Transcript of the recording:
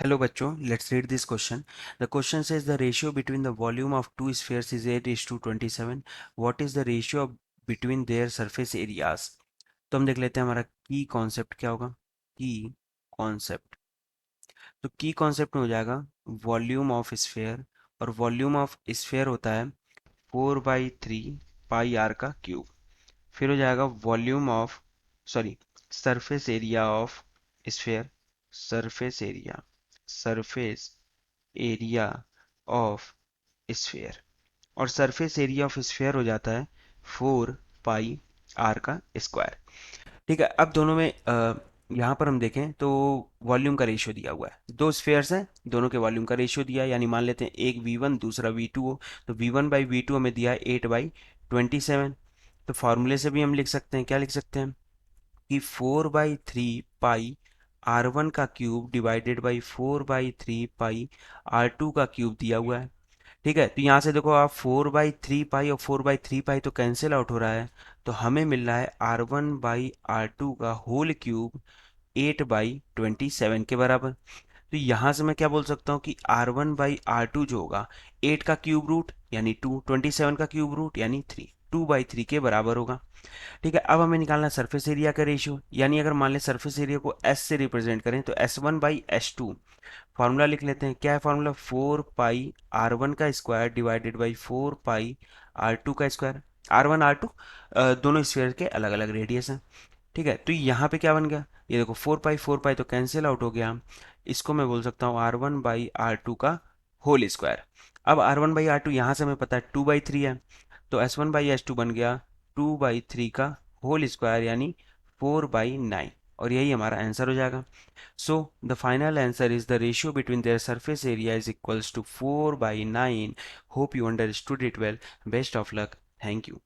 Hello बच्चों, let's read this question. The question says the ratio between the volume of two spheres is 8:27. What is the ratio between their surface areas? तो हम देख लेते हैं हमारा की concept क्या होगा। की कॉन्सेप्ट, तो की कॉन्सेप्ट में हो जाएगा वॉल्यूम ऑफ स्फेयर, और वॉल्यूम ऑफ स्फेयर होता है 4/3 पाई आर का क्यूब। फिर हो जाएगा volume of sorry surface area of sphere, surface area surface area of sphere, और सरफेस एरिया ऑफ स्फेयर हो जाता है 4 पाई आर का स्क्वायर। ठीक है, अब दोनों में यहाँ पर हम देखें तो वॉल्यूम का रेशियो दिया हुआ है, दो स्फेयर्स हैं, दोनों के वॉल्यूम का रेशियो दिया है, यानी मान लेते हैं एक V1 दूसरा V2 हो, तो V1/V2 हमें दिया है 8/27। तो फार्मूले से भी हम लिख सकते हैं, क्या लिख सकते हैं कि 4/3 पाई R1 का cube divided by 4/3 pi R2 का क्यूब दिया हुआ है। ठीक है, तो यहाँ से देखो आप 4/3 पाई और 4/3 पाई तो कैंसिल आउट हो रहा है, तो हमें मिल रहा है R1/R2 का होल क्यूब 8/27 के बराबर। तो यहाँ से मैं क्या बोल सकता हूँ कि R1/R2 जो होगा 8 का क्यूब रूट यानी 2, 27 का क्यूब रूट यानी 3, 2/3 के बराबर होगा। ठीक है, अब हमें निकालना है सरफेस एरिया का रेशियो, यानी अगर मान लें सरफेस एरिया को एस से रिप्रेजेंट करें तो S1/S2। फार्मूला लिख लेते हैं, क्या है फार्मूला, 4 पाई R1 का square divided by 4 pi R2 का स्क्वायर। R1 R2 दोनों स्फीयर के अलग अलग रेडियस हैं। ठीक है, तो यहाँ पे क्या बन गया, ये देखो 4 पाई तो कैंसिल आउट हो गया, इसको मैं बोल सकता हूँ R1/R2 का होल स्क्वायर। अब R1/R2 यहाँ से हमें पता है 2/3 है, तो S1/S2 बन गया 2/3 का होल स्क्वायर यानी 4/9, और यही हमारा आंसर हो जाएगा। So the final answer is the ratio between their surface area is equals to 4/9। Hope you understood it well. Best of luck. Thank you.